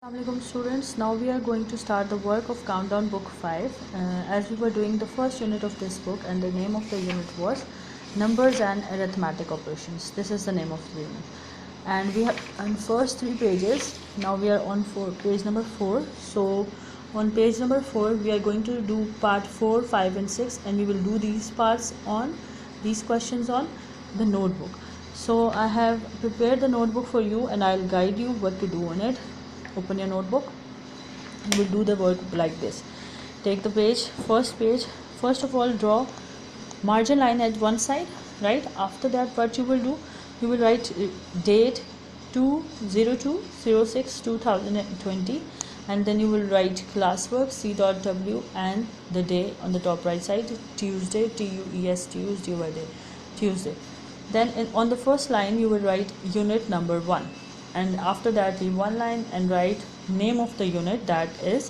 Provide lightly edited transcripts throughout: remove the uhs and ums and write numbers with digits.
Assalamualaikum students, now we are going to start the work of Countdown Book 5 as we were doing the first unit of this book, and the name of the unit was Numbers and Arithmetic Operations. This is the name of the unit, and we have on first 3 pages. Now we are on page number 4. So on page number 4 we are going to do part 4, 5 and 6, and we will do these parts on these questions on the notebook. So I have prepared the notebook for you and I'll guide you what to do on it. Open your notebook. You will do the work like this. Take the page, first of all draw margin line at one side, right? After that what you will do, you will write date 2/02/06/2020, and then you will write classwork C.W and the day on the top right side, Tuesday, Tuesday. Then on the first line you will write unit number 1, and after that leave one line and write name of the unit, that is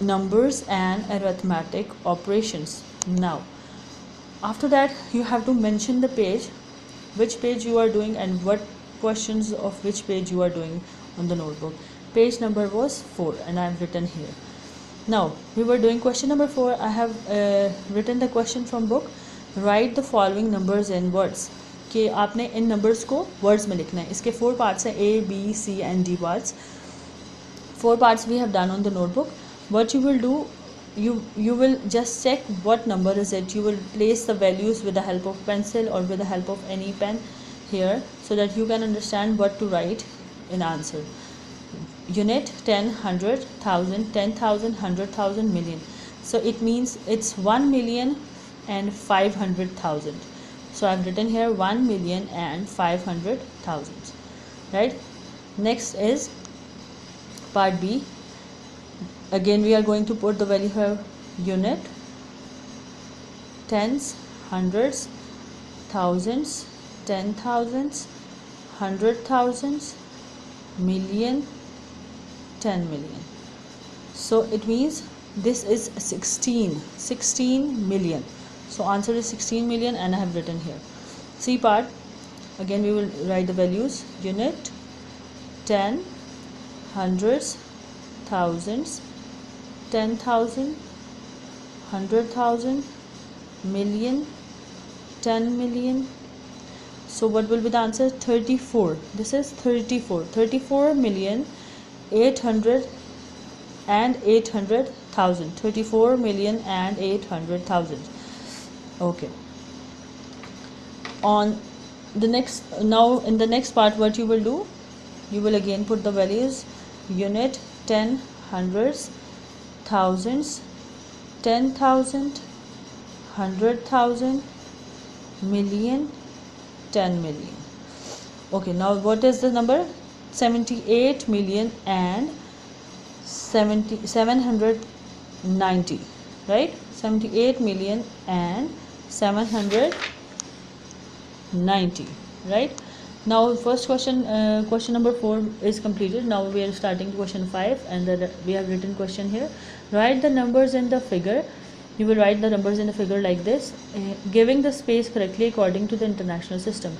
Numbers and Arithmetic Operations. Now after that you have to mention the page, which page you are doing and what questions of which page you are doing on the notebook. Page number was 4 and I have written here. Now we were doing question number 4. I have written the question from book. Write the following numbers in words. कि आपने इन numbers को words में लिखना है. इसके 4 parts हैं, A, B, C and D parts. 4 parts we have done on the notebook. What you will do, you will just check what number is it. You will place the values with the help of pencil or with the help of any pen here, so that you can understand what to write in answer. Unit 10, 100, 1000, 10,000, 100,000, million. So it means it's 1,500,000. So I've written here 1,500,000, right? Next is part B. Again we are going to put the value here, unit, tens, hundreds, thousands, 10,000s, 100,000s, million, 10 million. So it means this is 16 million. So answer is 16 million and I have written here. C part, again we will write the values, unit, 10, hundreds, thousands, 10,000, 100,000, million, 10 million. So what will be the answer? 34. This is 34 million 800 and 800,000. 34 million and 800,000. Okay. On the next, now in the next part what you will do, you will again put the values, unit, 10, hundreds, thousands, 10,000, 100,000, million, 10 million. Okay, now what is the number? 78 million and 790, right? 78 million and 790, right? Now first question, question number 4 is completed. Now we are starting question 5, and we have written question here. Write the numbers in the figure. You will write the numbers in the figure like this, giving the space correctly according to the international system,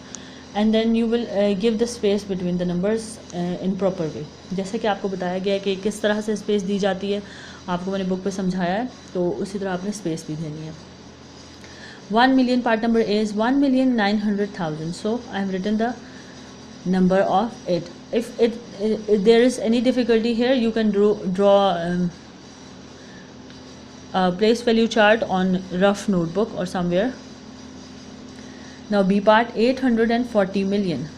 and then you will give the space between the numbers in proper way. जैसे कि आपको बताया गया है कि किस तरह से स्पेस दी जाती है, आपको मैंने बुक पे समझाया है, तो उसी तरह आपने स्पेस भी देनी है. 1 million, part number A is 1,900,000. So I have written the number of it. If there is any difficulty here, you can draw a place value chart on rough notebook or somewhere. Now B part, 840 million.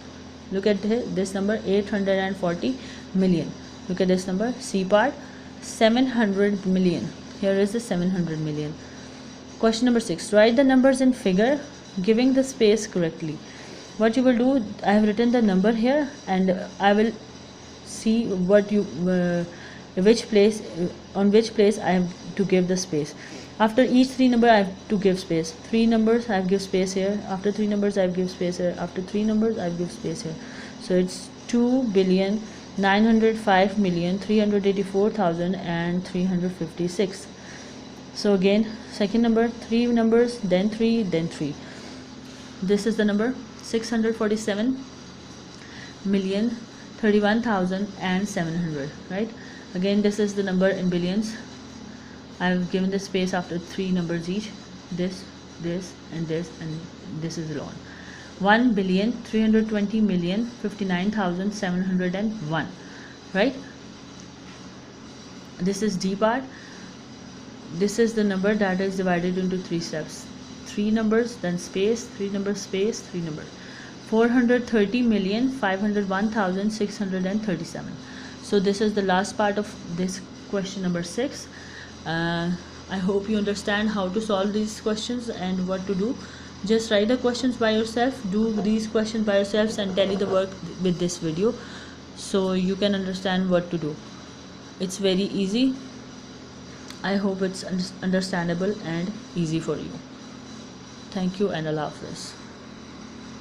Look at this number, 840 million. Look at this number. C part, 700 million. Here is the 700 million. Question number 6. Write the numbers in figure, giving the space correctly. What you will do, I have written the number here, and I will see what you on which place I have to give the space. After each 3 number I have to give space. 3 numbers I have give space here. After 3 numbers I have give space here. After 3 numbers I have give space here. So it's 2,905,384,356. So again, second number, 3 numbers, then 3, then 3. This is the number 647 million 31,700, right? Again, this is the number in billions. I've given the space after 3 numbers each. This, and this is alone. 1,320,059,701, right? This is D part. This is the number that is divided into 3 steps. 3 numbers, then space, 3 numbers, space, 3 numbers. 430,501,637. So this is the last part of this question number 6. I hope you understand how to solve these questions and what to do. Just write the questions by yourself, do these questions by yourselves, and tally the work with this video so you can understand what to do. It's very easy. I hope it's understandable and easy for you. Thank you and Allah Hafiz.